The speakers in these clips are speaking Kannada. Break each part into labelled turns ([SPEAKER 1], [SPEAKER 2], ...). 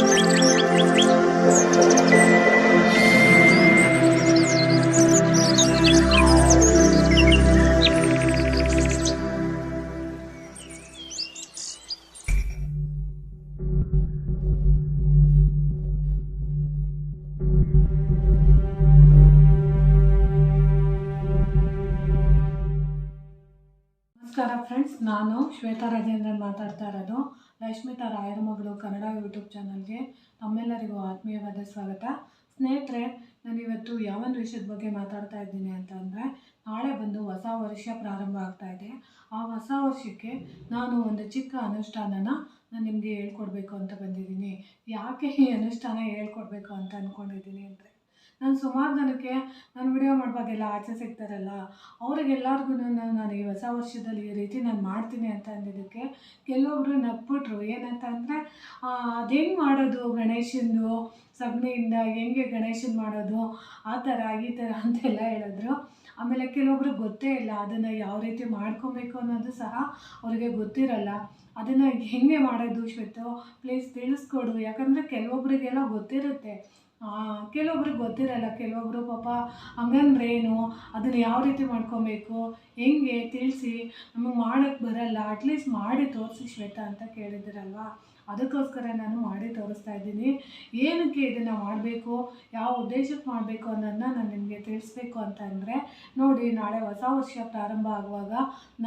[SPEAKER 1] ನಮಸ್ಕಾರ ಫ್ರೆಂಡ್ಸ್, ನಾನು ಶ್ವೇತಾ ರಾಜೇಂದ್ರನ್ ಮಾತಾಡ್ತಾ ಇರೋದು. ರಶ್ಮಿತಾ ರಾಯರ ಮಗಳು ಕನ್ನಡ ಯೂಟ್ಯೂಬ್ ಚಾನಲ್ಗೆ ತಮ್ಮೆಲ್ಲರಿಗೂ ಆತ್ಮೀಯವಾದ ಸ್ವಾಗತ. ಸ್ನೇಹಿತರೆ, ನಾನಿವತ್ತು ಯಾವೊಂದು ವಿಷಯದ ಬಗ್ಗೆ ಮಾತಾಡ್ತಾ ಇದ್ದೀನಿ ಅಂತಂದರೆ, ನಾಳೆ ಬಂದು ಹೊಸ ವರ್ಷ ಪ್ರಾರಂಭ ಆಗ್ತಾ ಇದೆ. ಆ ಹೊಸ ವರ್ಷಕ್ಕೆ ನಾನು ಒಂದು ಚಿಕ್ಕ ಅನುಷ್ಠಾನನ ನಾನು ನಿಮಗೆ ಹೇಳ್ಕೊಡ್ಬೇಕು ಅಂತ ಬಂದಿದ್ದೀನಿ. ಯಾಕೆ ಈ ಅನುಷ್ಠಾನ ಹೇಳ್ಕೊಡ್ಬೇಕು ಅಂತ ಅಂದ್ಕೊಂಡಿದ್ದೀನಿ ಅಂದರೆ, ನಾನು ಸುಮಾರು ಜನಕ್ಕೆ ನಾನು ವಿಡಿಯೋ ಮಾಡುವಾಗೆಲ್ಲ ಆಚೆ ಸಿಗ್ತಾರಲ್ಲ, ಅವರಿಗೆಲ್ಲರಿಗೂ ನಾನು ಈ ಹೊಸ ವರ್ಷದಲ್ಲಿ ಈ ರೀತಿ ನಾನು ಮಾಡ್ತೀನಿ ಅಂತ ಅಂದಿದ್ದಕ್ಕೆ ಕೆಲವೊಬ್ಬರು ನಗ್ಬಿಟ್ರು. ಏನಂತ ಅಂದರೆ, ಅದು ಹೆಂಗೆ ಮಾಡೋದು, ಗಣೇಶಂದು ಸಗಣಿಯಿಂದ ಹೆಂಗೆ ಗಣೇಶನ ಮಾಡೋದು, ಆ ಥರ ಈ ಥರ ಅಂತೆಲ್ಲ ಹೇಳಿದ್ರು. ಆಮೇಲೆ ಕೆಲವೊಬ್ರಿಗೆ ಗೊತ್ತೇ ಇಲ್ಲ, ಅದನ್ನು ಯಾವ ರೀತಿ ಮಾಡ್ಕೊಬೇಕು ಅನ್ನೋದು ಸಹ ಅವ್ರಿಗೆ ಗೊತ್ತಿರಲ್ಲ. ಅದನ್ನು ಹೆಂಗೆ ಮಾಡೋದು ಶ್ವೇತು, ಪ್ಲೀಸ್ ತಿಳಿಸ್ಕೊಡು. ಯಾಕಂದರೆ ಕೆಲವೊಬ್ರಿಗೆಲ್ಲ ಗೊತ್ತಿರುತ್ತೆ, ಕೆಲವೊಬ್ರಿಗೆ ಗೊತ್ತಿರಲ್ಲ. ಕೆಲವೊಬ್ಬರು ಪಾಪ ಹಂಗಂದ್ರೇನು, ಅದನ್ನು ಯಾವ ರೀತಿ ಮಾಡ್ಕೊಬೇಕು, ಹೆಂಗೆ ತಿಳಿಸಿ, ನಮಗೆ ಮಾಡೋಕ್ಕೆ ಬರಲ್ಲ, ಅಟ್ಲೀಸ್ಟ್ ಮಾಡಿ ತೋರಿಸಿ ಶ್ವೇತಾ ಅಂತ ಕೇಳಿದ್ದೀರಲ್ವ. ಅದಕ್ಕೋಸ್ಕರ ನಾನು ಮಾಡಿ ತೋರಿಸ್ತಾ ಇದ್ದೀನಿ. ಏನಕ್ಕೆ ಇದನ್ನು ಮಾಡಬೇಕು, ಯಾವ ಉದ್ದೇಶಕ್ಕೆ ಮಾಡಬೇಕು ಅನ್ನೋದನ್ನ ನಾನು ನಿಮಗೆ ತಿಳಿಸ್ಬೇಕು ಅಂತ ಅಂದರೆ, ನೋಡಿ, ನಾಳೆ ಹೊಸ ವರ್ಷ ಪ್ರಾರಂಭ ಆಗುವಾಗ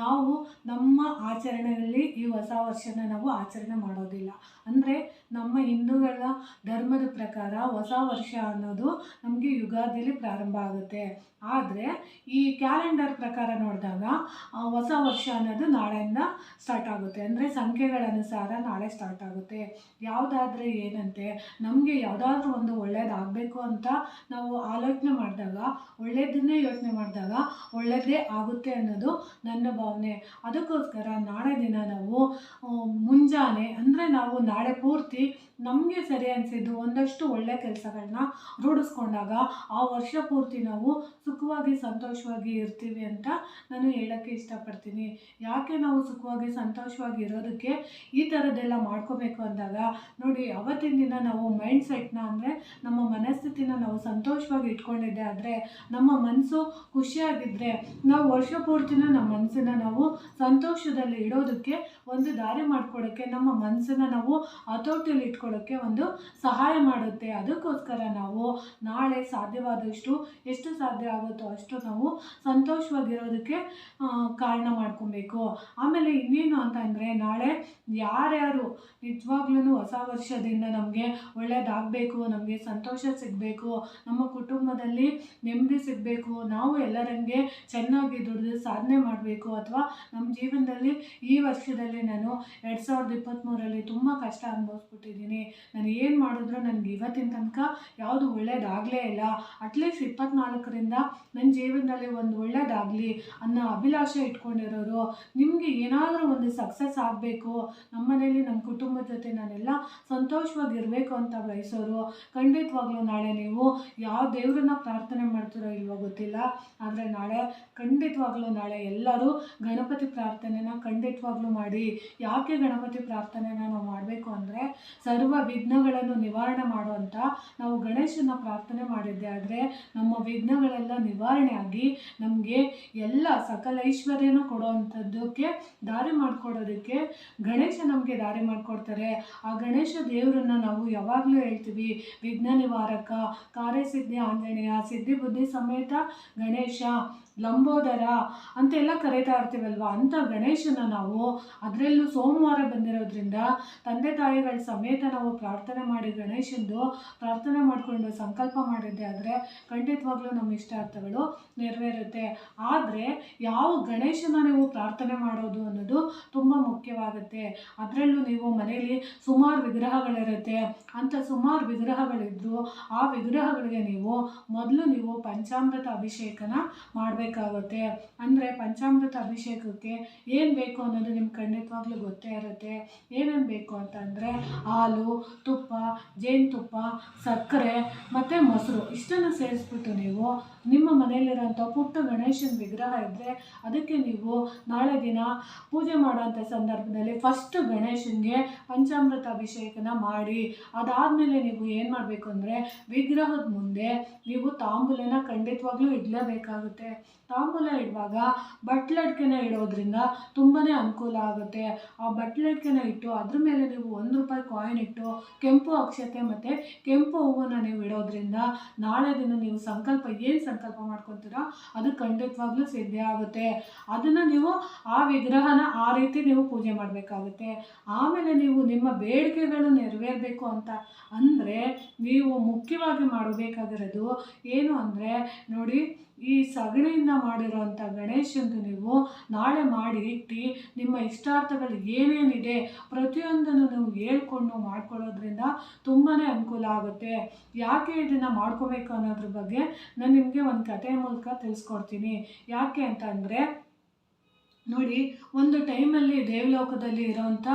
[SPEAKER 1] ನಾವು ನಮ್ಮ ಆಚರಣೆಯಲ್ಲಿ ಈ ಹೊಸ ವರ್ಷನ ನಾವು ಆಚರಣೆ ಮಾಡೋದಿಲ್ಲ. ಅಂದರೆ ನಮ್ಮ ಹಿಂದೂಗಳ ಧರ್ಮದ ಪ್ರಕಾರ ಹೊಸ ವರ್ಷ ಅನ್ನೋದು ನಮಗೆ ಯುಗಾದಿಲಿ ಪ್ರಾರಂಭ ಆಗುತ್ತೆ. ಆದರೆ ಈ ಕ್ಯಾಲೆಂಡರ್ ಪ್ರಕಾರ ನೋಡಿದಾಗ ಹೊಸ ವರ್ಷ ಅನ್ನೋದು ನಾಳೆಯಿಂದ ಸ್ಟಾರ್ಟ್ ಆಗುತ್ತೆ. ಅಂದರೆ ಸಂಖ್ಯೆಗಳ ಅನುಸಾರ ನಾಳೆ ಸ್ಟಾರ್ಟ್ ಆಗುತ್ತೆ. ಯಾವುದಾದ್ರೆ ಏನಂತೆ, ನಮಗೆ ಯಾವುದಾದ್ರೂ ಒಂದು ಒಳ್ಳೇದಾಗಬೇಕು ಅಂತ ನಾವು ಆಲೋಚನೆ ಮಾಡಿದಾಗ, ಒಳ್ಳೆಯದನ್ನೇ ಯೋಚನೆ ಮಾಡಿದಾಗ ಒಳ್ಳೆಯದೇ ಆಗುತ್ತೆ ಅನ್ನೋದು ನನ್ನ ಭಾವನೆ. ಅದಕ್ಕೋಸ್ಕರ ನಾಳೆ ದಿನ ನಾವು ಮುಂಜಾನೆ, ಅಂದರೆ ನಾವು ನಾಳೆ ಪೂರ್ತಿ ನಮಗೆ ಸರಿ ಅನಿಸಿದ್ದು ಒಂದಷ್ಟು ಒಳ್ಳೆಯ ಕೆಲಸಗಳನ್ನ ರೂಢಿಸ್ಕೊಂಡಾಗ ಆ ವರ್ಷ ಪೂರ್ತಿ ನಾವು ಸುಖವಾಗಿ ಸಂತೋಷವಾಗಿ ಇರ್ತೀವಿ ಅಂತ ನಾನು ಹೇಳೋಕ್ಕೆ ಇಷ್ಟಪಡ್ತೀನಿ. ಯಾಕೆ ನಾವು ಸುಖವಾಗಿ ಸಂತೋಷವಾಗಿ ಇರೋದಕ್ಕೆ ಈ ಥರದ್ದೆಲ್ಲ ಮಾಡ್ಕೋಬೇಕು ಅಂದಾಗ, ನೋಡಿ, ಅವತ್ತಿನ ದಿನ ನಾವು ಮೈಂಡ್ ಸೆಟ್ನ, ಅಂದರೆ ನಮ್ಮ ಮನಸ್ಥಿತಿನ ನಾವು ಸಂತೋಷವಾಗಿ ಇಟ್ಕೊಂಡಿದ್ದೆ ಆದರೆ, ನಮ್ಮ ಮನಸ್ಸು ಖುಷಿಯಾಗಿದ್ದರೆ, ನಾವು ವರ್ಷ ಪೂರ್ತಿನ ನಮ್ಮ ಮನಸ್ಸನ್ನು ನಾವು ಸಂತೋಷದಲ್ಲಿ ಇಡೋದಕ್ಕೆ ಒಂದು ದಾರಿ ಮಾಡಿಕೊಡೋಕ್ಕೆ, ನಮ್ಮ ಮನಸ್ಸನ್ನು ನಾವು ಹತೋಟಿಯಲ್ಲಿ ಇಟ್ಕೊಳ್ಳೋಕ್ಕೆ ಒಂದು ಸಹಾಯ ಮಾಡುತ್ತೆ. ಅದಕ್ಕೋಸ್ಕರ ನಾವು ನಾಳೆ ಸಾಧ್ಯವಾದಷ್ಟು, ಎಷ್ಟು ಸಾಧ್ಯ ಆಗುತ್ತೋ ಅಷ್ಟು ನಾವು ಸಂತೋಷವಾಗಿರೋದಕ್ಕೆ ಕಾರಣ ಮಾಡ್ಕೊಬೇಕು. ಆಮೇಲೆ ಇನ್ನೇನು ಅಂತ ಅಂದರೆ, ನಾಳೆ ಯಾರ್ಯಾರು ನಿಜವಾಗ್ಲೂ ಹೊಸ ವರ್ಷದಿಂದ ನಮಗೆ ಒಳ್ಳೆಯದಾಗಬೇಕು, ನಮಗೆ ಸಂತೋಷ ಸಿಗಬೇಕು, ನಮ್ಮ ಕುಟುಂಬದಲ್ಲಿ ನೆಮ್ಮದಿ ಸಿಗಬೇಕು, ನಾವು ಎಲ್ಲರಂಗೆ ಚೆನ್ನಾಗಿ ದುಡಿದು ಸಾಧನೆ ಮಾಡಬೇಕು, ಅಥವಾ ನಮ್ಮ ಜೀವನದಲ್ಲಿ ಈ ವರ್ಷದಲ್ಲಿ ನಾನು 2023ರಲ್ಲಿ ತುಂಬ ಕಷ್ಟ ಅನುಭವಿಸ್ಬಿಟ್ಟಿದ್ದೀನಿ, ನಾನು ಏನು ಮಾಡಿದ್ರು ನನಗೆ ಇವತ್ತಿನ ತನಕ ಯಾವುದು ಒಳ್ಳೇದಾಗಲೇ ಇಲ್ಲ, ಅಟ್ಲೀಸ್ಟ್ 24ರಿಂದ ನನ್ನ ಜೀವನದಲ್ಲಿ ಒಂದು ಒಳ್ಳೇದಾಗಲಿ ಅನ್ನೋ ಅಭಿಲಾಷೆ ಇಟ್ಕೊಂಡಿರೋರು, ನಿಮಗೆ ಏನಾದರೂ ಒಂದು ಸಕ್ಸಸ್ ಆಗಬೇಕು, ನಮ್ಮ ಮನೇಲಿ ನಮ್ಮ ಕುಟುಂಬದ ಜೊತೆ ನಾನೆಲ್ಲ ಸಂತೋಷವಾಗಿರಬೇಕು ಅಂತ ಬಯಸೋರು, ಖಂಡಿತವಾಗ್ಲೂ ನಾಳೆ ನೀವು ಯಾವ ದೇವರನ್ನ ಪ್ರಾರ್ಥನೆ ಮಾಡ್ತಿರೋ ಇಲ್ವೋ ಗೊತ್ತಿಲ್ಲ, ಆದರೆ ನಾಳೆ ಖಂಡಿತವಾಗ್ಲೂ ನಾಳೆ ಎಲ್ಲರೂ ಗಣಪತಿ ಪ್ರಾರ್ಥನೆನ ಖಂಡಿತವಾಗ್ಲೂ ಮಾಡಿ. ಯಾಕೆ ಗಣಪತಿ ಪ್ರಾರ್ಥನೆನ ನಾವು ಮಾಡಬೇಕು ಅಂದರೆ, ಸರ್ವ ವಿಘ್ನಗಳನ್ನು ನಿವಾರಣೆ ಮಾಡುವಂಥ ನಾವು ಗಣೇಶನ ಪ್ರಾರ್ಥನೆ ಮಾಡಿದ್ದೆ ಆದರೆ ನಮ್ಮ ವಿಘ್ನಗಳೆಲ್ಲ ನಿವಾರಣೆ ಆಗಿ ನಮಗೆ ಎಲ್ಲ ಸಕಲ ಐಶ್ವರ್ಯನ ಕೊಡುವಂಥದ್ದಕ್ಕೆ ದಾರಿ ಮಾಡಿಕೊಡೋದಕ್ಕೆ ಗಣೇಶ ನಮಗೆ ದಾರಿ ಮಾಡಿಕೊಡ್ತಾರೆ. ಆ ಗಣೇಶ ದೇವರನ್ನ ನಾವು ಯಾವಾಗಲೂ ಹೇಳ್ತೀವಿ, ವಿಘ್ನ ನಿವಾರಕ, ಕಾರ್ಯಸಿದ್ಧಿ ಆಂಜನೇಯ, ಸಿದ್ಧಿ ಬುದ್ಧಿ ಸಮೇತ ಗಣೇಶ, ಲಂಬೋದರ ಅಂತೆಲ್ಲ ಕರೀತಾ ಇರ್ತೀವಲ್ವ. ಅಂಥ ಗಣೇಶನ ನಾವು, ಅದರಲ್ಲೂ ಸೋಮವಾರ ಬಂದಿರೋದ್ರಿಂದ ತಂದೆ ತಾಯಿಗಳ ಸಮೇತ ನಾವು ಪ್ರಾರ್ಥನೆ ಮಾಡಿ ಗಣೇಶಂದು ಪ್ರಾರ್ಥನೆ ಮಾಡಿಕೊಂಡು ಸಂಕಲ್ಪ ಮಾಡಿದ್ದೆ ಆದರೆ ಖಂಡಿತವಾಗ್ಲೂ ನಮ್ಮ ಇಷ್ಟಾರ್ಥಗಳು ನೆರವೇರುತ್ತೆ. ಆದರೆ ಯಾವ ಗಣೇಶನ ನೀವು ಪ್ರಾರ್ಥನೆ ಮಾಡೋದು ಅನ್ನೋದು ತುಂಬ ಮುಖ್ಯವಾಗುತ್ತೆ. ಅದರಲ್ಲೂ ನೀವು ಮನೆಯಲ್ಲಿ ಸುಮಾರು ವಿಗ್ರಹಗಳಿರುತ್ತೆ, ಅಂಥ ಸುಮಾರು ವಿಗ್ರಹಗಳಿದ್ದು ಆ ವಿಗ್ರಹಗಳಿಗೆ ನೀವು ಮೊದಲು ಪಂಚಾಮೃತ ಅಭಿಷೇಕನ ಮಾಡಬೇಕು. ಮಾಡಬೇಕಾಗುತ್ತೆ. ಅಂದರೆ ಪಂಚಾಮೃತ ಅಭಿಷೇಕಕ್ಕೆ ಏನು ಬೇಕು ಅನ್ನೋದು ನಿಮ್ಗೆ ಖಂಡಿತವಾಗ್ಲೂ ಗೊತ್ತೇ ಇರುತ್ತೆ. ಏನೇನು ಬೇಕು ಅಂತಂದರೆ ಹಾಲು, ತುಪ್ಪ, ಜೇನುತುಪ್ಪ, ಸಕ್ಕರೆ ಮತ್ತು ಮೊಸರು ಇಷ್ಟನ್ನು ಸೇರಿಸ್ಬಿಟ್ಟು ನೀವು ನಿಮ್ಮ ಮನೆಯಲ್ಲಿರೋಂಥ ಪುಟ್ಟ ಗಣೇಶನ ವಿಗ್ರಹ ಇದ್ದರೆ ಅದಕ್ಕೆ ನೀವು ನಾಳೆ ದಿನ ಪೂಜೆ ಮಾಡೋಂಥ ಸಂದರ್ಭದಲ್ಲಿ ಫಸ್ಟ್ ಗಣೇಶನಿಗೆ ಪಂಚಾಮೃತ ಅಭಿಷೇಕನ ಮಾಡಿ, ಅದಾದಮೇಲೆ ನೀವು ಏನು ಮಾಡಬೇಕು ಅಂದರೆ ವಿಗ್ರಹದ ಮುಂದೆ ನೀವು ತಾಂಬೂಲನ ಖಂಡಿತವಾಗ್ಲೂ ಇಡಲೇಬೇಕಾಗುತ್ತೆ. ತಾಂಬೂಲ ಇಡುವಾಗ ಬಟ್ಲಡ್ಕೆನ ಇಡೋದ್ರಿಂದ ತುಂಬಾ ಅನುಕೂಲ ಆಗುತ್ತೆ. ಆ ಬಟ್ಲಡ್ಕೆನ ಇಟ್ಟು ಅದ್ರ ಮೇಲೆ ನೀವು ₹1 ಕಾಯಿನ್ ಇಟ್ಟು ಕೆಂಪು ಅಕ್ಷತೆ ಮತ್ತು ಕೆಂಪು ಹೂವನ್ನು ನೀವು ಇಡೋದ್ರಿಂದ ನಾಳೆ ದಿನ ನೀವು ಏನು ಸಂಕಲ್ಪ ಮಾಡ್ಕೊತೀರೋ ಅದು ಖಂಡಿತವಾಗ್ಲೂ ಸಿದ್ಧ ಆಗುತ್ತೆ. ಅದನ್ನು ನೀವು ಆ ವಿಗ್ರಹನ ಆ ರೀತಿ ನೀವು ಪೂಜೆ ಮಾಡಬೇಕಾಗುತ್ತೆ. ಆಮೇಲೆ ನೀವು ನಿಮ್ಮ ಬೇಡಿಕೆಗಳು ನೆರವೇರಬೇಕು ಅಂತ ಅಂದರೆ ನೀವು ಮುಖ್ಯವಾಗಿ ಮಾಡಬೇಕಾಗಿರೋದು ಏನು ಅಂದರೆ ನೋಡಿ, ಈ ಸಗಣಿಯಿಂದ ಮಾಡಿರೋಂಥ ಗಣೇಶಂದು ನೀವು ನಾಳೆ ಮಾಡಿ ಇಟ್ಟು ನಿಮ್ಮ ಇಷ್ಟಾರ್ಥಗಳು ಏನೇನಿದೆ ಪ್ರತಿಯೊಂದನ್ನು ನೀವು ಹೇಳ್ಕೊಂಡು ಮಾಡ್ಕೊಳ್ಳೋದ್ರಿಂದ ತುಂಬಾ ಅನುಕೂಲ ಆಗುತ್ತೆ. ಯಾಕೆ ಇದನ್ನು ಮಾಡ್ಕೋಬೇಕು ಅನ್ನೋದ್ರ ಬಗ್ಗೆ ನಾನು ನಿಮಗೆ ಒಂದು ಕಥೆ ಮೂಲಕ ತಿಳಿಸ್ಕೊಡ್ತೀನಿ. ಯಾಕೆ ಅಂತ ಅಂದರೆ ನೋಡಿ, ಒಂದು ಟೈಮಲ್ಲಿ ದೇವಲೋಕದಲ್ಲಿ ಇರೋವಂಥ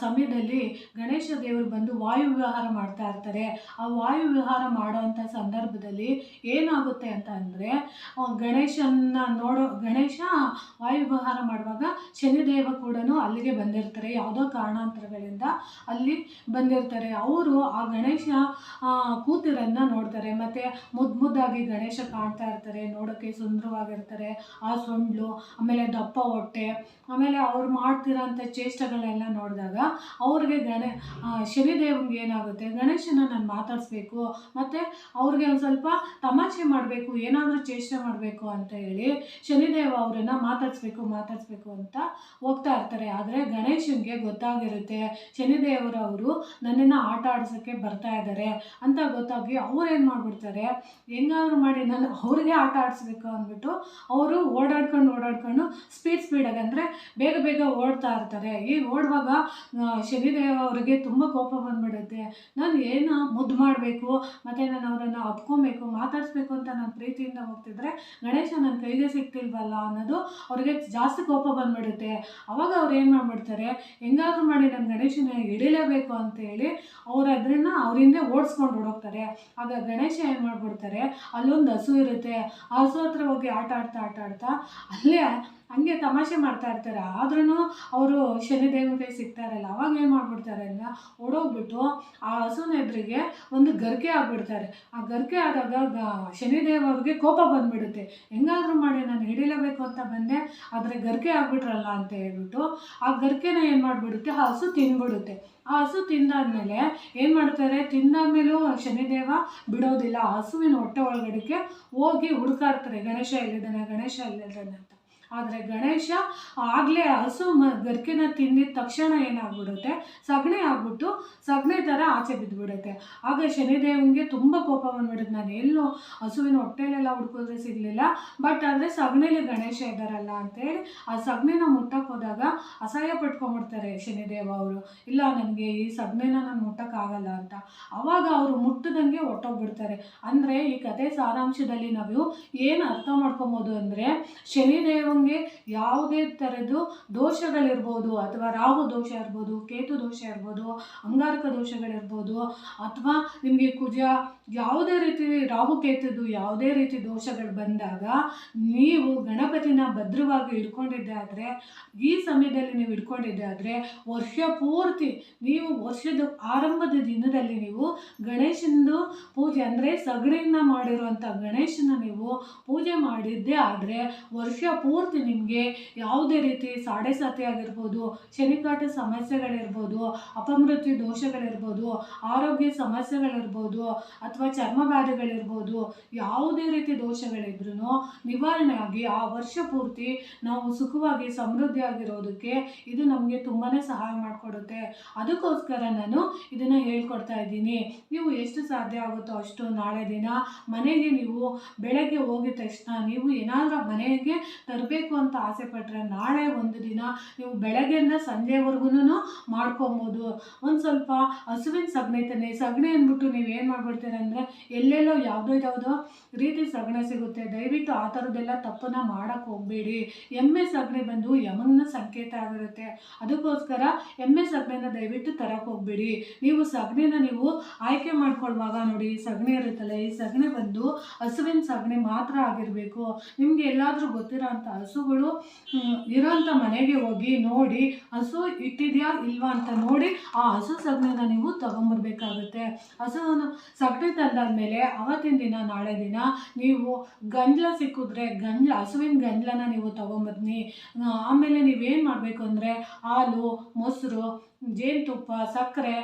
[SPEAKER 1] ಸಮಯದಲ್ಲಿ ಗಣೇಶ ದೇವರು ಬಂದು ವಾಯುವಿಹಾರ ಮಾಡ್ತಾ ಇರ್ತಾರೆ. ಆ ವಾಯುವಿಹಾರ ಮಾಡೋವಂಥ ಸಂದರ್ಭದಲ್ಲಿ ಏನಾಗುತ್ತೆ ಅಂತ ಅಂದರೆ ಗಣೇಶ ವಾಯುವಿಹಾರ ಮಾಡುವಾಗ ಶನಿದೇವ ಕೂಡ ಅಲ್ಲಿಗೆ ಬಂದಿರ್ತಾರೆ. ಯಾವುದೋ ಕಾರಣಾಂತರಗಳಿಂದ ಅಲ್ಲಿ ಬಂದಿರ್ತಾರೆ. ಅವರು ಆ ಗಣೇಶ ಕೂತಿರೋದನ್ನ ನೋಡ್ತಾರೆ. ಮತ್ತು ಮುದ್ದಾಗಿ ಗಣೇಶ ಕಾಣ್ತಾ ಇರ್ತಾರೆ, ನೋಡೋಕ್ಕೆ ಸುಂದರವಾಗಿರ್ತಾರೆ. ಆ ಸೊಂಡ್ಲು, ಆಮೇಲೆ ದಪ್ಪ ಹೊಟ್ಟೆ, ಆಮೇಲೆ ಅವ್ರು ಮಾಡ್ತಿರೋಂಥ ಚೇಷ್ಟೆಗಳೆಲ್ಲ ನೋಡಿದಾಗ ಅವ್ರಿಗೆ ಶನಿದೇವನಿಗೆ ಏನಾಗುತ್ತೆ, ಗಣೇಶನ ನಾನು ಮಾತಾಡಿಸ್ಬೇಕು ಮತ್ತು ಅವ್ರಿಗೆ ಒಂದು ಸ್ವಲ್ಪ ತಮಾಷೆ ಮಾಡಬೇಕು, ಏನಾದರೂ ಚೇಷ್ಟೆ ಮಾಡಬೇಕು ಅಂತ ಹೇಳಿ ಶನಿದೇವ ಅವರನ್ನು ಮಾತಾಡಿಸ್ಬೇಕು ಅಂತ ಹೋಗ್ತಾ ಇರ್ತಾರೆ. ಆದರೆ ಗಣೇಶನಿಗೆ ಗೊತ್ತಾಗಿರುತ್ತೆ ಶನಿದೇವರವರು ನನ್ನನ್ನು ಆಟ ಆಡ್ಸೋಕ್ಕೆ ಬರ್ತಾ ಇದ್ದಾರೆ ಅಂತ ಗೊತ್ತಾಗಿ ಅವ್ರೇನು ಮಾಡಿಬಿಡ್ತಾರೆ, ಹೆಂಗಾದ್ರೂ ಮಾಡಿ ನಾನು ಅವ್ರಿಗೆ ಆಟ ಆಡಿಸ್ಬೇಕು ಅಂದ್ಬಿಟ್ಟು ಅವರು ಓಡಾಡ್ಕೊಂಡು ಸ್ಪೀಡಾಗಿ ಅಂದರೆ ಬೇಗ ಓಡ್ತಾ ಇರ್ತಾರೆ. ಈ ಓಡುವಾಗ ಶನಿದೇವ ಅವರಿಗೆ ತುಂಬ ಕೋಪ ಬಂದ್ಬಿಡುತ್ತೆ. ನಾನು ಏನು ಮುದ್ದು ಮಾಡಬೇಕು ಮತ್ತು ನಾನು ಅವರನ್ನು ಅಪ್ಕೊಬೇಕು, ಮಾತಾಡಿಸ್ಬೇಕು ಅಂತ ನಾನು ಪ್ರೀತಿಯಿಂದ ಹೋಗ್ತಿದ್ರೆ ಗಣೇಶ ನನ್ನ ಕೈಗೆ ಸಿಗ್ತಿಲ್ವಲ್ಲ ಅನ್ನೋದು ಅವ್ರಿಗೆ ಜಾಸ್ತಿ ಕೋಪ ಬಂದ್ಬಿಡುತ್ತೆ. ಅವಾಗ ಅವ್ರು ಏನು ಮಾಡಿಬಿಡ್ತಾರೆ, ಹೆಂಗಾದ್ರೂ ಮಾಡಿ ನನ್ನ ಗಣೇಶನ ಹಿಡಿಲೇಬೇಕು ಅಂತೇಳಿ ಅವ್ರ ಹಿಂದೆ ಓಡಿಸ್ಕೊಂಡು ಹೊಡೋಗ್ತಾರೆ. ಆಗ ಗಣೇಶ ಏನು ಮಾಡಿಬಿಡ್ತಾರೆ, ಅಲ್ಲೊಂದು ಹಸು ಇರುತ್ತೆ, ಆ ಹಸು ಹತ್ರ ಹೋಗಿ ಆಟ ಆಡ್ತಾ ಅಲ್ಲೇ ಹಂಗೆ ತಮಾಷೆ ಮಾಡ್ತಾ ಇರ್ತಾರೆ. ಆದ್ರೂ ಅವರು ಶನಿದೇವನ ಕೈ ಸಿಗ್ತಾ ಇರಲ್ಲ. ಅವಾಗ ಏನು ಮಾಡಿಬಿಡ್ತಾರೆ ಅಂದರೆ ಓಡೋಗ್ಬಿಟ್ಟು ಆ ಹಸುನ ಎದುರಿಗೆ ಒಂದು ಗರ್ಕೆ ಆಗಿಬಿಡ್ತಾರೆ. ಆ ಗರ್ಕೆ ಆದಾಗ ಶನಿದೇವ ಅವ್ರಿಗೆ ಕೋಪ ಬಂದುಬಿಡುತ್ತೆ. ಹೆಂಗಾದ್ರೂ ಮಾಡಿ ನಾನು ಹಿಡಿಲೇಬೇಕು ಅಂತ ಬಂದೆ, ಆದರೆ ಗರ್ಕೆ ಆಗಿಬಿಟ್ರಲ್ಲ ಅಂತ ಹೇಳ್ಬಿಟ್ಟು ಆ ಗರ್ಕೆನ ಏನು ಮಾಡಿಬಿಡುತ್ತೆ, ಆ ಹಸು ತಿಂದ್ಬಿಡುತ್ತೆ. ಆ ಹಸು ತಿಂದಾದ್ಮೇಲೆ ಏನು ಮಾಡ್ತಾರೆ, ತಿಂದಾದ್ಮೇಲೂ ಶನಿದೇವ ಬಿಡೋದಿಲ್ಲ. ಆ ಹಸುವಿನ ಹೊಟ್ಟೆ ಒಳಗಡೆಗೆ ಹೋಗಿ ಹುಡುಕಾಡ್ತಾರೆ, ಗಣೇಶ ಎಲ್ಲಿದ್ದಾನೆ ಅಂತ. ಆದರೆ ಗಣೇಶ ಆಗಲೇ ಹಸು ಗರ್ಕಿನ ತಿಂದಿದ ತಕ್ಷಣ ಏನಾಗ್ಬಿಡುತ್ತೆ, ಸಗಣಿ ಆಗ್ಬಿಟ್ಟು ಸಗಣಿ ಥರ ಆಚೆ ಬಿದ್ದುಬಿಡುತ್ತೆ. ಆಗ ಶನಿದೇವನಿಗೆ ತುಂಬ ಕೋಪ ಬಂದ್ಬಿಡುತ್ತೆ. ನಾನು ಎಲ್ಲೋ ಹಸುವಿನ ಹೊಟ್ಟೆಲೆಲ್ಲ ಹುಡ್ಕಿದ್ರೆ ಸಿಗಲಿಲ್ಲ, ಬಟ್ ಆದರೆ ಸಗಣಿಲಿ ಗಣೇಶ ಇದ್ದಾರಲ್ಲ ಅಂತೇಳಿ ಆ ಸಗಣಿನ ಮುಟ್ಟಕ್ಕೆ ಹೋದಾಗ ಅಸಹ್ಯ ಪಟ್ಕೊಂಡ್ಬಿಡ್ತಾರೆ ಶನಿದೇವ ಅವರು. ಇಲ್ಲ, ನನಗೆ ಈ ಸಗಣಿನ ನಾನು ಮುಟ್ಟಕ್ಕಾಗಲ್ಲ ಅಂತ. ಆವಾಗ ಅವರು ಮುಟ್ಟದಂಗೆ ಹೊಟ್ಟೋಗ್ಬಿಡ್ತಾರೆ. ಅಂದರೆ ಈ ಕಥೆ ಸಾರಾಂಶದಲ್ಲಿ ನಾವು ಏನು ಅರ್ಥ ಮಾಡ್ಕೊಬೋದು ಅಂದರೆ, ಶನಿದೇವನಿಗೆ ಯಾವುದೇ ಥರದ್ದು ದೋಷಗಳಿರ್ಬೋದು, ಅಥವಾ ರಾಹು ದೋಷ ಇರ್ಬೋದು, ಕೇತು ದೋಷ ಇರ್ಬೋದು, ಅಂಗಾರಕ ದೋಷಗಳಿರ್ಬೋದು, ಅಥವಾ ನಿಮಗೆ ಕುಜ ಯಾವುದೇ ರೀತಿ ರಾಹುಕೇತುದು ಯಾವುದೇ ರೀತಿ ದೋಷಗಳು ಬಂದಾಗ ನೀವು ಗಣಪತಿನ ಭದ್ರವಾಗಿ ಹಿಡ್ಕೊಂಡಿದ್ದೆ ಆದರೆ, ಈ ಸಮಯದಲ್ಲಿ ನೀವು ಹಿಡ್ಕೊಂಡಿದ್ದೆ ಆದರೆ ವರ್ಷ ಪೂರ್ತಿ ನೀವು ವರ್ಷದ ಆರಂಭದ ದಿನದಲ್ಲಿ ನೀವು ಗಣೇಶನದು ಪೂಜೆ ಅಂದರೆ ಸಗಣಿಯಿಂದ ಮಾಡಿರುವಂಥ ಗಣೇಶನ ನೀವು ಪೂಜೆ ಮಾಡಿದ್ದೇ ಆದರೆ ವರ್ಷ ಪೂರ್ತಿ ನಿಮಗೆ ಯಾವುದೇ ರೀತಿ ಸಾಡೆ ಆಗಿರ್ಬೋದು, ಶನಿಕಾಟ ಸಮಸ್ಯೆಗಳಿರ್ಬೋದು, ಅಪಮೃತ್ಯು ದೋಷಗಳಿರ್ಬೋದು, ಆರೋಗ್ಯ ಸಮಸ್ಯೆಗಳಿರ್ಬೋದು, ಅಥವಾ ಚರ್ಮಬಾಧೆಗಳಿರ್ಬೋದು, ಯಾವುದೇ ರೀತಿ ದೋಷಗಳಿದ್ರೂ ನಿವಾರಣೆ ಆಗಿ ಆ ವರ್ಷ ಪೂರ್ತಿ ನಾವು ಸುಖವಾಗಿ ಸಮೃದ್ಧಿಯಾಗಿರೋದಕ್ಕೆ ಇದು ನಮಗೆ ತುಂಬಾ ಸಹಾಯ ಮಾಡಿಕೊಡುತ್ತೆ. ಅದಕ್ಕೋಸ್ಕರ ನಾನು ಇದನ್ನು ಹೇಳ್ಕೊಡ್ತಾ ಇದ್ದೀನಿ. ನೀವು ಎಷ್ಟು ಸಾಧ್ಯ ಆಗುತ್ತೋ ಅಷ್ಟು ನಾಳೆ ದಿನ ಮನೆಗೆ ನೀವು ಬೆಳಗ್ಗೆ ಹೋಗಿದ ತಕ್ಷಣ ನೀವು ಏನಾದರೂ ಮನೆಗೆ ತರಬೇಕು ಬರಬೇಕು ಅಂತ ಆಸೆ ಪಟ್ಟರೆ ನಾಳೆ ಒಂದು ದಿನ ನೀವು ಬೆಳಗ್ಗೆಯಿಂದ ಸಂಜೆವರೆಗೂ ಮಾಡ್ಕೊಬೋದು. ಒಂದು ಸ್ವಲ್ಪ ಹಸುವಿನ ಸಗಣಿ ಅಂದ್ಬಿಟ್ಟು ನೀವೇನು ಮಾಡ್ಬಿಡ್ತೀರ ಅಂದರೆ ಎಲ್ಲೆಲ್ಲೋ ಯಾವುದೋ ರೀತಿ ಸಗಣಿ ಸಿಗುತ್ತೆ. ದಯವಿಟ್ಟು ಆ ಥರದ್ದೆಲ್ಲ ತಪ್ಪನ್ನ ಮಾಡೋಕ್ಕೆ ಹೋಗಬೇಡಿ. ಎಮ್ಮೆ ಸಗಣಿ ಬಂದು ಯಮನ ಸಂಕೇತ ಆಗಿರುತ್ತೆ. ಅದಕ್ಕೋಸ್ಕರ ಎಮ್ಮೆ ಸಗಣಿನ ದಯವಿಟ್ಟು ತರಕ್ಕೆ ಹೋಗಬೇಡಿ. ನೀವು ಸಗಣಿನ ನೀವು ಆಯ್ಕೆ ಮಾಡ್ಕೊಳ್ಳುವಾಗ ನೋಡಿ, ಸಗಣಿ ಇರುತ್ತಲ್ಲ, ಈ ಸಗಣಿ ಬಂದು ಹಸುವಿನ ಸಗಣಿ ಮಾತ್ರ ಆಗಿರಬೇಕು. ನಿಮಗೆ ಎಲ್ಲಾದರೂ ಗೊತ್ತಿರೋ ಅಂಥ ಹಸುಗಳು ಇರೋಂಥ ಮನೆಗೆ ಹೋಗಿ ನೋಡಿ, ಹಸು ಇಟ್ಟಿದೆಯಾ ಇಲ್ವಾ ಅಂತ ನೋಡಿ ಆ ಹಸು ಸಗಣಿನ ನೀವು ತಗೊಂಬರ್ಬೇಕಾಗುತ್ತೆ. ಸಗಣಿ ತಂದಾದ್ಮೇಲೆ ಅವತ್ತಿನ ದಿನ ನಾಳೆ ದಿನ ನೀವು ಗಂಜಲ ಸಿಕ್ಕಿದ್ರೆ ಹಸುವಿನ ಗಂಜಲನ ನೀವು ತಗೊಂಬನ್ನಿ. ಆಮೇಲೆ ನೀವೇನು ಮಾಡಬೇಕು ಅಂದರೆ ಹಾಲು, ಮೊಸರು, ಜೇನುತುಪ್ಪ, ಸಕ್ಕರೆ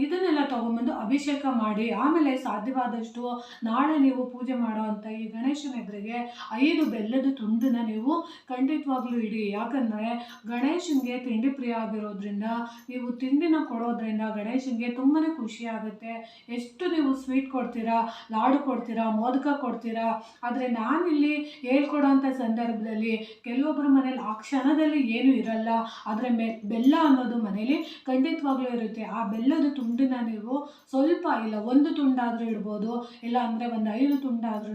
[SPEAKER 1] ಇದನ್ನೆಲ್ಲ ತೊಗೊಂಬಂದು ಅಭಿಷೇಕ ಮಾಡಿ, ಆಮೇಲೆ ಸಾಧ್ಯವಾದಷ್ಟು ನಾಳೆ ನೀವು ಪೂಜೆ ಮಾಡೋವಂಥ ಈ ಗಣೇಶನ ಎದುರಿಗೆ 5 ಬೆಲ್ಲದ ತುಂಡನ್ನ ನೀವು ಖಂಡಿತವಾಗ್ಲೂ ಇಡಿ. ಯಾಕಂದರೆ ಗಣೇಶನಿಗೆ ತಿಂಡಿ ಪ್ರಿಯ ಆಗಿರೋದ್ರಿಂದ ನೀವು ತಿಂಡಿನ ಕೊಡೋದ್ರಿಂದ ಗಣೇಶನಿಗೆ ತುಂಬಾ ಖುಷಿ ಆಗುತ್ತೆ. ಎಷ್ಟು ನೀವು ಸ್ವೀಟ್ ಕೊಡ್ತೀರಾ, ಲಾಡು ಕೊಡ್ತೀರಾ, ಮೋದಕ ಕೊಡ್ತೀರಾ, ಆದರೆ ನಾನಿಲ್ಲಿ ಹೇಳ್ಕೊಡೋಂಥ ಸಂದರ್ಭದಲ್ಲಿ ಕೆಲವೊಬ್ಬರ ಮನೇಲಿ ಆ ಕ್ಷಣದಲ್ಲಿ ಏನೂ ಇರಲ್ಲ, ಆದರೆ ಬೆಲ್ಲ ಅನ್ನೋದು ಮನೇಲಿ ಖಂಡಿತವಾಗ್ಲೂ ಇರುತ್ತೆ. ಆ ಬೆಲ್ಲದ ತುಂಡನ್ನ ನೀವು ಸ್ವಲ್ಪ, ಇಲ್ಲ 1 ತುಂಡಾದರೂ ಇಡ್ಬೋದು, ಇಲ್ಲ ಅಂದರೆ ಒಂದು 5 ತುಂಡಾದ್ರೂ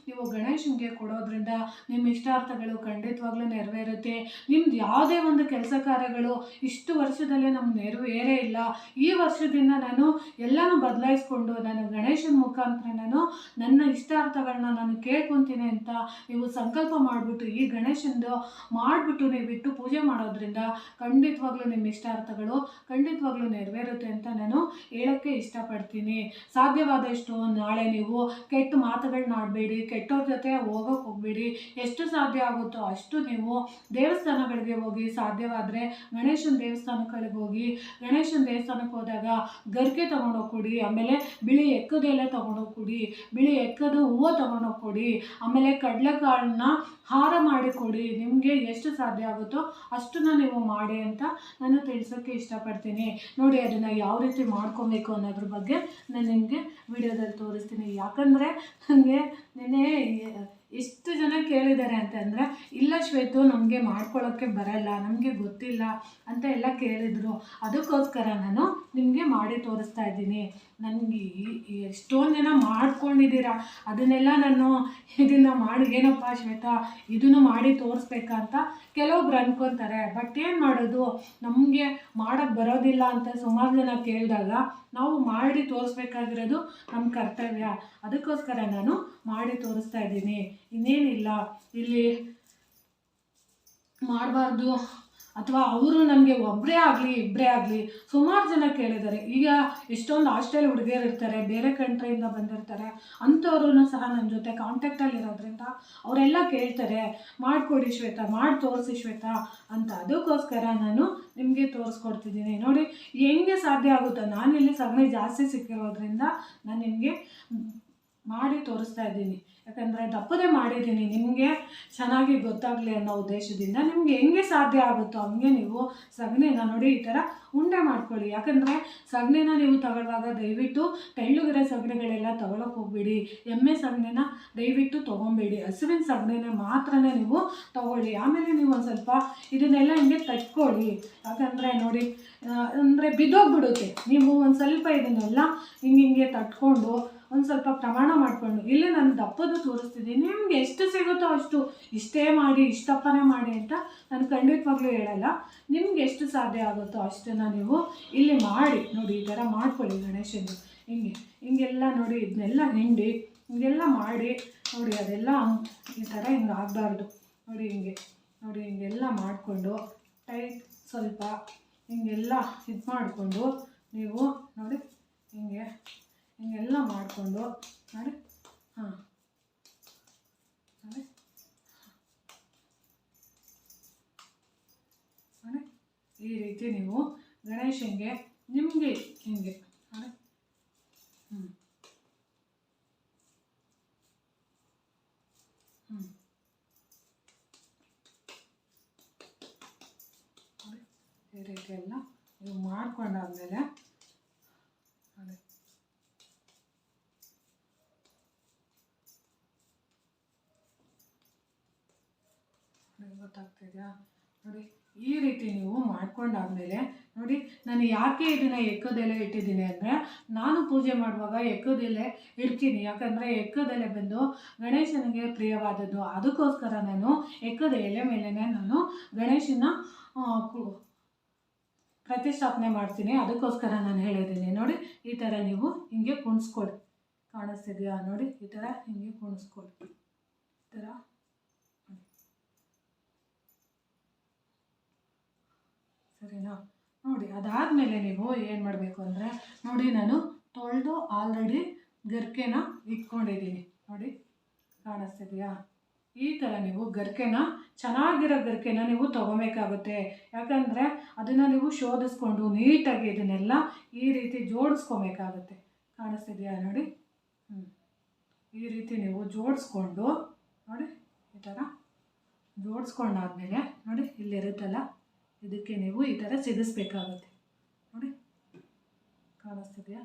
[SPEAKER 1] ನೀವು ಗಣೇಶನಿಗೆ ಕೊಡೋದ್ರಿಂದ ನಿಮ್ಮ ಇಷ್ಟಾರ್ಥಗಳು ಖಂಡಿತವಾಗ್ಲೂ ನೆರವೇರುತ್ತೆ. ನಿಮ್ದು ಯಾವುದೇ ಒಂದು ಕೆಲಸ ಕಾರ್ಯಗಳು ಇಷ್ಟು ವರ್ಷದಲ್ಲೇ ನಮ್ಗೆ ನೆರವೇರೇ ಇಲ್ಲ, ಈ ವರ್ಷದಿಂದ ನಾನು ಎಲ್ಲನೂ ಬದಲಾಯಿಸ್ಕೊಂಡು ನಾನು ಗಣೇಶನ ಮುಖಾಂತರ ನನ್ನ ಇಷ್ಟಾರ್ಥಗಳನ್ನ ನಾನು ಕೇಳ್ಕೊತೀನಿ ಅಂತ ನೀವು ಸಂಕಲ್ಪ ಮಾಡಿಬಿಟ್ಟು ಈ ಗಣೇಶಂದು ಮಾಡಿಬಿಟ್ಟು ನೀವು ಇಟ್ಟು ಪೂಜೆ ಮಾಡೋದ್ರಿಂದ ಖಂಡಿತವಾಗ್ಲೂ ನಿಮ್ಮ ಇಷ್ಟಾರ್ಥಗಳು ಖಂಡಿತವಾಗ್ಲೂ ನೆರವೇರುತ್ತೆ ಅಂತ ನಾನು ಹೇಳೋಕ್ಕೆ ಇಷ್ಟಪಡ್ತೀನಿ. ಸಾಧ್ಯವಾದಷ್ಟು ನಾಳೆ ನೀವು ಕೆಟ್ಟ ಮಾತುಗಳನ್ನ ಆಡಬೇಡಿ, ಕೆಟ್ಟವ್ರ ಜೊತೆ ಹೋಗೋಕೆ ಹೋಗಬೇಡಿ. ಎಷ್ಟು ಸಾಧ್ಯ ಆಗುತ್ತೋ ಅಷ್ಟು ನೀವು ದೇವಸ್ಥಾನಗಳಿಗೆ ಹೋಗಿ, ಸಾಧ್ಯವಾದರೆ ಗಣೇಶನ ದೇವಸ್ಥಾನಗಳಿಗೆ ಹೋಗಿ, ಗಣೇಶನ ದೇವಸ್ಥಾನಕ್ಕೆ ಹೋದಾಗ ಗರಿಕೆ ತೊಗೊಂಡೋಗಿ ಕೊಡಿ, ಆಮೇಲೆ ಬಿಳಿ ಎಕ್ಕದ ಎಲೆ ತೊಗೊಂಡೋಗಿ ಕೊಡಿ, ಬಿಳಿ ಎಕ್ಕದ ಹೂವು ತೊಗೊಂಡೋಗಿ ಕೊಡಿ, ಆಮೇಲೆ ಕಡಲೆಕಾಳನ್ನ ಹಾರ ಮಾಡಿ ಕೊಡಿ. ನಿಮಗೆ ಎಷ್ಟು ಸಾಧ್ಯ ಆಗುತ್ತೋ ಅಷ್ಟನ್ನು ನೀವು ಮಾಡಿ ಅಂತ ನಾನು ತಿಳಿಸೋಕ್ಕೆ ಇಷ್ಟಪಡ್ತೀನಿ. ನೋಡಿ, ಅದನ್ನು ಯಾವ ರೀತಿ ಮಾಡ್ಕೊಬೇಕು ಅನ್ನೋದ್ರ ಬಗ್ಗೆ ನಾನು ನಿಮಗೆ ವಿಡಿಯೋದಲ್ಲಿ ತೋರಿಸ್ತೀನಿ. ಯಾಕಂದರೆ ನನಗೆ ನೆನ್ನೆ ಎಷ್ಟು ಜನ ಕೇಳಿದ್ದಾರೆ ಅಂತಂದರೆ, ಇಲ್ಲ ಶ್ವೇತು ನಮಗೆ ಮಾಡ್ಕೊಳ್ಳೋಕ್ಕೆ ಬರಲ್ಲ, ನಮಗೆ ಗೊತ್ತಿಲ್ಲ ಅಂತ ಎಲ್ಲ ಕೇಳಿದರು. ಅದಕ್ಕೋಸ್ಕರ ನಾನು ನಿಮಗೆ ಮಾಡಿ ತೋರಿಸ್ತಾ ಇದ್ದೀನಿ. ನನಗೆ ಎಷ್ಟೊಂದು ಜನ ಮಾಡ್ಕೊಂಡಿದ್ದೀರಾ, ಅದನ್ನೆಲ್ಲ ನಾನು ಇದನ್ನು ಮಾಡಿ ಏನಪ್ಪ ಶ್ವೇತಾ ಇದನ್ನು ಮಾಡಿ ತೋರಿಸ್ಬೇಕಂತ ಕೆಲವೊಬ್ರು ಅಂದ್ಕೊತಾರೆ. ಬಟ್ ಏನು ಮಾಡೋದು, ನಮಗೆ ಮಾಡೋಕ್ಕೆ ಬರೋದಿಲ್ಲ ಅಂತ ಸುಮಾರು ಜನ ಕೇಳಿದಾಗ ನಾವು ಮಾಡಿ ತೋರಿಸ್ಬೇಕಾಗಿರೋದು ನಮ್ಮ ಕರ್ತವ್ಯ. ಅದಕ್ಕೋಸ್ಕರ ನಾನು ಮಾಡಿ ತೋರಿಸ್ತಾ ಇದ್ದೀನಿ. ಇನ್ನೇನಿಲ್ಲ, ಇಲ್ಲಿ ಮಾಡಬಾರ್ದು ಅಥವಾ ಅವರು ನನಗೆ ಒಬ್ಬರೇ ಆಗಲಿ ಇಬ್ಬರೇ ಆಗಲಿ ಸುಮಾರು ಜನ ಕೇಳಿದ್ದಾರೆ. ಈಗ ಎಷ್ಟೊಂದು ಹಾಸ್ಟೆಲ್ ಹುಡುಗಿಯರು ಇರ್ತಾರೆ, ಬೇರೆ ಕಂಟ್ರಿಯಿಂದ ಬಂದಿರ್ತಾರೆ, ಅಂಥವ್ರೂ ಸಹ ನನ್ನ ಜೊತೆ ಕಾಂಟ್ಯಾಕ್ಟಲ್ಲಿ ಇರೋದ್ರಿಂದ ಅವರೆಲ್ಲ ಕೇಳ್ತಾರೆ, ಮಾಡಿಕೊಡಿ ಶ್ವೇತಾ, ಮಾಡಿ ತೋರಿಸಿ ಶ್ವೇತಾ ಅಂತ. ಅದಕ್ಕೋಸ್ಕರ ನಾನು ನಿಮಗೆ ತೋರಿಸ್ಕೊಡ್ತಿದ್ದೀನಿ. ನೋಡಿ ಹೆಂಗೆ ಸಾಧ್ಯ ಆಗುತ್ತೋ, ನಾನಿಲ್ಲಿ ಸಗಣಿ ಜಾಸ್ತಿ ಸಿಕ್ಕಿರೋದ್ರಿಂದ ನಾನು ನಿಮಗೆ ಮಾಡಿ ತೋರಿಸ್ತಾ ಇದ್ದೀನಿ. ಯಾಕಂದರೆ ತಪ್ಪದೇ ಮಾಡಿದ್ದೀನಿ, ನಿಮಗೆ ಚೆನ್ನಾಗಿ ಗೊತ್ತಾಗಲಿ ಅನ್ನೋ ಉದ್ದೇಶದಿಂದ. ನಿಮಗೆ ಹೆಂಗೆ ಸಾಧ್ಯ ಆಗುತ್ತೋ ಹಂಗೆ ನೀವು ಸಗಣಿನ ನೋಡಿ ಈ ಥರ ಉಂಡೆ ಮಾಡ್ಕೊಳ್ಳಿ. ಯಾಕಂದರೆ ಸಗಣಿನ ನೀವು ತಗೊಳ್ಳುವಾಗ ದಯವಿಟ್ಟು ತೆಳ್ಳಗಿರೋ ಸಗಣಿಗಳೆಲ್ಲ ತಗೊಳಕ್ಕೆ ಹೋಗ್ಬೇಡಿ. ಎಮ್ಮೆ ಸಗಣಿನ ದಯವಿಟ್ಟು ತೊಗೊಬೇಡಿ, ಹಸುವಿನ ಸಗಣಿನ ಮಾತ್ರ ನೀವು ತಗೊಳ್ಳಿ. ಆಮೇಲೆ ನೀವು ಒಂದು ಸ್ವಲ್ಪ ಇದನ್ನೆಲ್ಲ ಹಿಂಗೆ ತಟ್ಕೊಳ್ಳಿ. ಯಾಕಂದರೆ ನೋಡಿ, ಅಂದರೆ ಬಿದ್ದೋಗ್ಬಿಡುತ್ತೆ. ನೀವು ಒಂದು ಸ್ವಲ್ಪ ಇದನ್ನೆಲ್ಲ ಹಿಂಗೆ ತಟ್ಕೊಂಡು ಒಂದು ಸ್ವಲ್ಪ ಪ್ರಮಾಣ ಮಾಡಿಕೊಂಡು, ಇಲ್ಲೇ ನಾನು ದಪ್ಪದು ತೋರಿಸ್ತಿದ್ದೀನಿ, ನಿಮ್ಗೆ ಎಷ್ಟು ಸಿಗುತ್ತೋ ಅಷ್ಟು ಇಷ್ಟೇ ಮಾಡಿ, ಇಷ್ಟಪ್ಪನೇ ಮಾಡಿ ಅಂತ ನಾನು ಖಂಡಿತವಾಗ್ಲೂ ಹೇಳಲ್ಲ. ನಿಮ್ಗೆ ಎಷ್ಟು ಸಾಧ್ಯ ಆಗುತ್ತೋ ಅಷ್ಟನ್ನು ನೀವು ಇಲ್ಲಿ ಮಾಡಿ ನೋಡಿ. ಈ ಥರ ಮಾಡ್ಕೊಳ್ಳಿ ಗಣೇಶನಿಗೆ ಹಿಂಗೆಲ್ಲ ನೋಡಿ, ಇದನ್ನೆಲ್ಲ ಹಿಂಡಿ ಹಿಂಗೆಲ್ಲ ಮಾಡಿ ನೋಡಿ. ಅದೆಲ್ಲ ಈ ಥರ ಹಿಂಗೆ ಆಗಬಾರ್ದು ನೋಡಿ. ನೋಡಿ ಹಿಂಗೆಲ್ಲ ಮಾಡಿಕೊಂಡು ಟೈಟ್ ಸ್ವಲ್ಪ ಹಿಂಗೆಲ್ಲ ಇದು ಮಾಡಿಕೊಂಡು ನೀವು ನೋಡಿ ಹಿಂಗೆಲ್ಲ ಮಾಡಿಕೊಂಡು ನೋಡಿ. ನೋಡಿ ನೋಡಿ, ಈ ರೀತಿ ನೀವು ಗಣೇಶನಿಗೆ ನಿಮಗೆ ಹಿಂಗೆ ನೋಡಿ. ಈ ರೀತಿ ಎಲ್ಲ ನೀವು ಮಾಡ್ಕೊಂಡಾದ್ಮೇಲೆ ನೋಡಿ ಗೊತ್ತಾಗ್ತಿದೆಯಾ? ನೋಡಿ ಈ ರೀತಿ ನೀವು ಮಾಡ್ಕೊಂಡಾದ್ಮೇಲೆ ನೋಡಿ ನಾನು ಯಾಕೆ ಇದನ್ನು ಎಕ್ಕದೆಲೆ ಇಟ್ಟಿದ್ದೀನಿ ಅಂದರೆ, ನಾನು ಪೂಜೆ ಮಾಡುವಾಗ ಎಕ್ಕದೆಲೆ ಇಡ್ತೀನಿ. ಯಾಕಂದರೆ ಎಕ್ಕದೆಲೆ ಬಂದು ಗಣೇಶನಿಗೆ ಪ್ರಿಯವಾದದ್ದು. ಅದಕ್ಕೋಸ್ಕರ ನಾನು ಎಕ್ಕದ ಎಲೆ ಮೇಲೆ ನಾನು ಗಣೇಶನ ಪ್ರತಿಷ್ಠಾಪನೆ ಮಾಡ್ತೀನಿ. ಅದಕ್ಕೋಸ್ಕರ ನಾನು ಹೇಳಿದ್ದೀನಿ. ನೋಡಿ ಈ ಥರ ನೀವು ಹಿಂಗೆ ಕುಣಿಸ್ಕೊಡಿ. ಕಾಣಿಸ್ತಿದೆಯಾ? ನೋಡಿ ಈ ಥರ ಹಿಂಗೆ ಕುಣಿಸ್ಕೊಡಿ. ಈ ಥರ ಸರಿನಾ? ನೋಡಿ ಅದಾದಮೇಲೆ ನೀವು ಏನು ಮಾಡಬೇಕು ಅಂದರೆ, ನೋಡಿ ನಾನು ತೊಳೆದು ಆಲ್ರೆಡಿ ಗರಿಕೆನ ಇಟ್ಕೊಂಡಿದ್ದೀನಿ. ನೋಡಿ ಕಾಣಿಸ್ತಿದೆಯಾ? ಈ ಥರ ನೀವು ಗರಿಕೆನ, ಚೆನ್ನಾಗಿರೋ ಗರಿಕೆನ ನೀವು ತೊಗೊಬೇಕಾಗುತ್ತೆ. ಯಾಕಂದರೆ ಅದನ್ನು ನೀವು ಶೋಧಿಸ್ಕೊಂಡು ನೀಟಾಗಿ ಇದನ್ನೆಲ್ಲ ಈ ರೀತಿ ಜೋಡಿಸ್ಕೊಬೇಕಾಗುತ್ತೆ. ಕಾಣಿಸ್ತಿದೆಯಾ? ನೋಡಿ ಈ ರೀತಿ ನೀವು ಜೋಡಿಸ್ಕೊಂಡು ನೋಡಿ ಈ ಥರ ಜೋಡಿಸ್ಕೊಂಡಾದ್ಮೇಲೆ ನೋಡಿ ಇಲ್ಲಿರುತ್ತಲ್ಲ, ಇದಕ್ಕೆ ನೀವು ಈ ಥರ ಸಿಗಿಸ್ಬೇಕಾಗುತ್ತೆ. ನೋಡಿ ಕಾಣಿಸ್ತಿದೆಯಾ?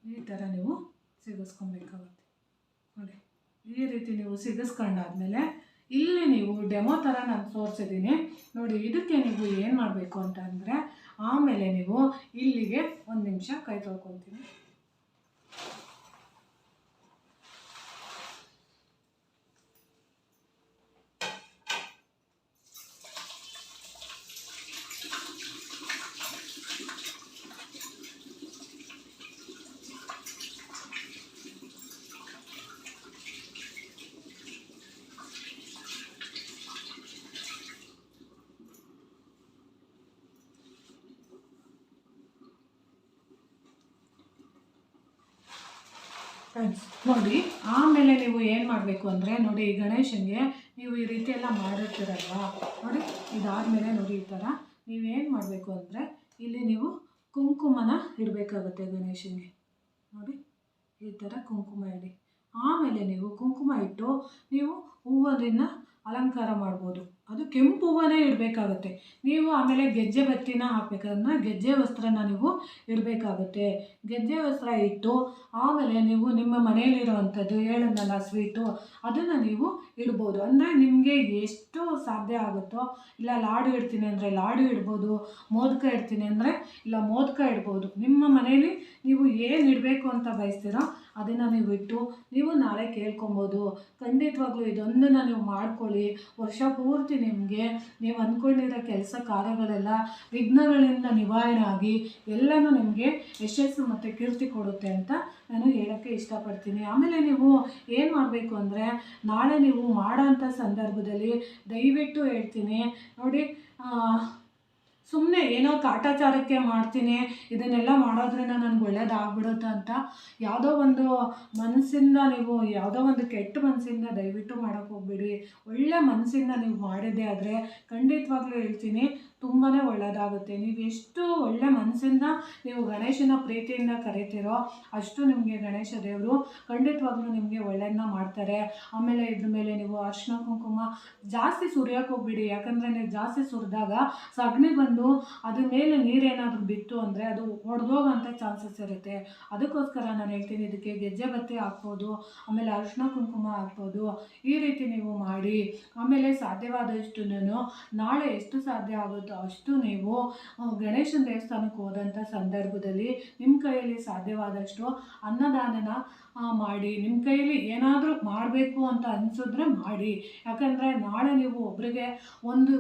[SPEAKER 1] ಈ ಥರ ನೀವು ಸಿಗಿಸ್ಕೊಬೇಕಾಗುತ್ತೆ. ನೋಡಿ ಈ ರೀತಿ ನೀವು ಸಿಗಿಸ್ಕೊಂಡಾದ್ಮೇಲೆ ಇಲ್ಲಿ ನೀವು ಡೆಮೋ ಥರ ನಾನು ತೋರಿಸಿದ್ದೀನಿ ನೋಡಿ. ಇದಕ್ಕೆ ನೀವು ಏನು ಮಾಡಬೇಕು ಅಂತ ಅಂದರೆ, ಆಮೇಲೆ ನೀವು ಇಲ್ಲಿಗೆ 1 ನಿಮಿಷ ಕೈ ತೊಳ್ಕೊತೀನಿ. ನೋಡಿ ಆಮೇಲೆ ನೀವು ಏನು ಮಾಡಬೇಕು ಅಂದರೆ, ನೋಡಿ ಈ ಗಣೇಶನಿಗೆ ನೀವು ಈ ರೀತಿ ಎಲ್ಲ ಮಾಡಿರ್ತೀರಲ್ವಾ, ನೋಡಿ ಇದಾದಮೇಲೆ ನೋಡಿ ಈ ಥರ ನೀವೇನು ಮಾಡಬೇಕು ಅಂದರೆ, ಇಲ್ಲಿ ನೀವು ಕುಂಕುಮನ ಇಡಬೇಕಾಗುತ್ತೆ ಗಣೇಶನಿಗೆ. ನೋಡಿ ಈ ಥರ ಕುಂಕುಮ ಇಡಿ. ಆಮೇಲೆ ನೀವು ಕುಂಕುಮ ಇಟ್ಟು ನೀವು ಹೂವನ್ನ ಅಲಂಕಾರ ಮಾಡ್ಬೋದು. ಅದು ಕೆಂಪು ಹೂವನೇ ಇಡಬೇಕಾಗುತ್ತೆ. ನೀವು ಆಮೇಲೆ ಗೆಜ್ಜೆ ಬತ್ತಿನ ಹಾಕ್ಬೇಕಂದ್ರೆ ಗೆಜ್ಜೆ ವಸ್ತ್ರನ ನೀವು ಇಡಬೇಕಾಗುತ್ತೆ. ಗೆಜ್ಜೆ ವಸ್ತ್ರ ಇಟ್ಟು ಆಮೇಲೆ ನೀವು ನಿಮ್ಮ ಮನೆಯಲ್ಲಿರುವಂಥದ್ದು ಹೇಳಿದ್ನಲ್ಲ ಸ್ವೀಟು, ಅದನ್ನು ನೀವು ಇಡ್ಬೋದು. ಅಂದರೆ ನಿಮಗೆ ಎಷ್ಟು ಸಾಧ್ಯ ಆಗುತ್ತೋ, ಇಲ್ಲ ಲಾಡು ಇಡ್ತೀನಿ ಅಂದರೆ ಲಾಡು ಇಡ್ಬೋದು, ಮೋದಕ ಇಡ್ತೀನಿ ಅಂದರೆ ಇಲ್ಲ ಮೋದಕ ಇಡ್ಬೋದು. ನಿಮ್ಮ ಮನೇಲಿ ನೀವು ಏನು ಇಡಬೇಕು ಅಂತ ಬಯಸ್ತೀರೋ ಅದನ್ನು ನೀವು ಇಟ್ಟು ನೀವು ನಾಳೆ ಕೇಳ್ಕೊಬೋದು. ಖಂಡಿತವಾಗ್ಲೂ ಇದೊಂದನ್ನು ನೀವು ಮಾಡ್ಕೊಳ್ಳಿ. ವರ್ಷ ಪೂರ್ತಿ ನಿಮಗೆ ನೀವು ಅಂದ್ಕೊಂಡಿರೋ ಕೆಲಸ ಕಾರ್ಯಗಳೆಲ್ಲ ವಿಘ್ನಗಳಿಂದ ನಿವಾರಣೆ ಆಗಿ ಎಲ್ಲನೂ ನಿಮಗೆ ಯಶಸ್ಸು ಮತ್ತು ಕೀರ್ತಿ ಕೊಡುತ್ತೆ ಅಂತ ನಾನು ಹೇಳೋಕ್ಕೆ ಇಷ್ಟಪಡ್ತೀನಿ. ಆಮೇಲೆ ನೀವು ಏನು ಮಾಡಬೇಕು ಅಂದರೆ, ನಾಳೆ ನೀವು ಮಾಡೋಂಥ ಸಂದರ್ಭದಲ್ಲಿ ದಯವಿಟ್ಟು ಹೇಳ್ತೀನಿ ನೋಡಿ, ಸುಮ್ಮನೆ ಏನೋ ಕಾಟಾಚಾರಕ್ಕೆ ಮಾಡ್ತೀನಿ, ಇದನ್ನೆಲ್ಲ ಮಾಡೋದ್ರಿಂದ ನನಗೆ ಒಳ್ಳೇದಾಗ್ಬಿಡುತ್ತೆ ಅಂತ ಯಾವುದೋ ಒಂದು ಮನಸ್ಸಿಂದ ನೀವು ಯಾವುದೋ ಒಂದು ಕೆಟ್ಟ ಮನಸ್ಸಿಂದ ದಯವಿಟ್ಟು ಮಾಡೋಕ್ಕೆ ಹೋಗ್ಬೇಡಿ. ಒಳ್ಳೆ ಮನಸ್ಸಿಂದ ನೀವು ಮಾಡಿದ್ದೆ ಆದರೆ ಖಂಡಿತವಾಗ್ಲೂ ಹೇಳ್ತೀನಿ ತುಂಬಾ ಒಳ್ಳೆಯದಾಗುತ್ತೆ. ನೀವು ಎಷ್ಟು ಒಳ್ಳೆ ಮನಸ್ಸಿಂದ ನೀವು ಗಣೇಶನ ಪ್ರೀತಿಯಿಂದ ಕರಿತೀರೋ ಅಷ್ಟು ನಿಮಗೆ ಗಣೇಶ ದೇವರು ಖಂಡಿತವಾಗ್ಲೂ ನಿಮಗೆ ಒಳ್ಳೆಯದನ್ನ ಮಾಡ್ತಾರೆ. ಆಮೇಲೆ ಇದ್ರ ಮೇಲೆ ನೀವು ಅರಿಶಿನ ಕುಂಕುಮ ಜಾಸ್ತಿ ಸುರಿಯೋಕೆ ಹೋಗ್ಬಿಡಿ. ಯಾಕಂದರೆ ನೀವು ಜಾಸ್ತಿ ಸುರಿದಾಗ ಸಗಣಿ ಬಂದು ಅದ್ರ ಮೇಲೆ ನೀರೇನಾದರೂ ಬಿತ್ತು ಅಂದರೆ ಅದು ಒಡೆದೋಗೋಂಥ ಚಾನ್ಸಸ್ ಇರುತ್ತೆ. ಅದಕ್ಕೋಸ್ಕರ ನಾನು ಹೇಳ್ತೀನಿ, ಇದಕ್ಕೆ ಗೆಜ್ಜೆ ಬತ್ತಿ ಹಾಕ್ಬೋದು, ಆಮೇಲೆ ಅರಿಶಿನ ಕುಂಕುಮ ಹಾಕ್ಬೋದು. ಈ ರೀತಿ ನೀವು ಮಾಡಿ ಆಮೇಲೆ ಸಾಧ್ಯವಾದಷ್ಟು ನಾಳೆ ಎಷ್ಟು ಸಾಧ್ಯ ಆಗುತ್ತೋ ಅಷ್ಟು ನೀವು ಗಣೇಶನ ದೇವಸ್ಥಾನಕ್ಕೆ ಹೋದಂಥ ಸಂದರ್ಭದಲ್ಲಿ ನಿಮ್ಮ ಕೈಯಲ್ಲಿ ಸಾಧ್ಯವಾದಷ್ಟು ಅನ್ನದಾನನ ಮಾಡಿ. ನಿಮ್ಮ ಕೈಯಲ್ಲಿ ಏನಾದರೂ ಮಾಡಬೇಕು ಅಂತ ಅನಿಸಿದ್ರೆ ಮಾಡಿ. ಯಾಕಂದರೆ ನಾಳೆ ನೀವು ಒಬ್ಬರಿಗೆ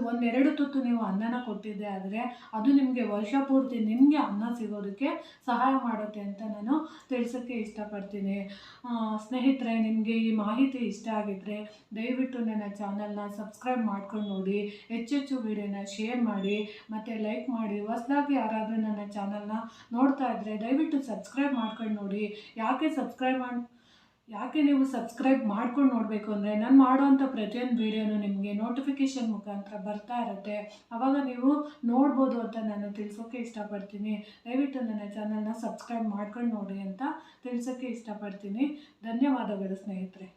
[SPEAKER 1] ಒಂದೆರಡು ತುತ್ತು ನೀವು ಅನ್ನನ ಕೊಟ್ಟಿದ್ದೆ ಆದರೆ ಅದು ನಿಮಗೆ ವರ್ಷ ಪೂರ್ತಿ ನಿಮಗೆ ಅನ್ನ ಸಿಗೋದಕ್ಕೆ ಸಹಾಯ ಮಾಡುತ್ತೆ ಅಂತ ನಾನು ತಿಳಿಸೋಕ್ಕೆ ಇಷ್ಟಪಡ್ತೀನಿ. ಸ್ನೇಹಿತರೆ, ನಿಮಗೆ ಈ ಮಾಹಿತಿ ಇಷ್ಟ ಆಗಿದ್ದರೆ ದಯವಿಟ್ಟು ನನ್ನ ಚಾನಲ್ನ ಸಬ್ಸ್ಕ್ರೈಬ್ ಮಾಡ್ಕೊಂಡು ನೋಡಿ, ಹೆಚ್ಚೆಚ್ಚು ವಿಡಿಯೋನ ಶೇರ್ ಮಾಡಿ ಮತ್ತು ಲೈಕ್ ಮಾಡಿ. ಹೊಸದಾಗಿ ಯಾರಾದರೂ ನನ್ನ ಚಾನಲ್ನ ನೋಡ್ತಾ ಇದ್ದರೆ ದಯವಿಟ್ಟು ಸಬ್ಸ್ಕ್ರೈಬ್ ಮಾಡ್ಕೊಂಡು ನೋಡಿ. ಯಾಕೆ ನೀವು ಸಬ್ಸ್ಕ್ರೈಬ್ ಮಾಡ್ಕೊಂಡು ನೋಡಬೇಕು ಅಂದರೆ, ನಾನು ಮಾಡೋವಂಥ ಪ್ರತಿಯೊಂದು ವೀಡಿಯೋನು ನಿಮಗೆ ನೋಟಿಫಿಕೇಷನ್ ಮುಖಾಂತರ ಬರ್ತಾ ಇರುತ್ತೆ. ಆವಾಗ ನೀವು ನೋಡ್ಬೋದು ಅಂತ ನಾನು ತಿಳಿಸೋಕ್ಕೆ ಇಷ್ಟಪಡ್ತೀನಿ. ದಯವಿಟ್ಟು ನನ್ನ ಚಾನಲ್ನ ಸಬ್ಸ್ಕ್ರೈಬ್ ಮಾಡ್ಕೊಂಡು ನೋಡಿ ಅಂತ ತಿಳಿಸೋಕ್ಕೆ ಇಷ್ಟಪಡ್ತೀನಿ. ಧನ್ಯವಾದಗಳು ಸ್ನೇಹಿತರೆ.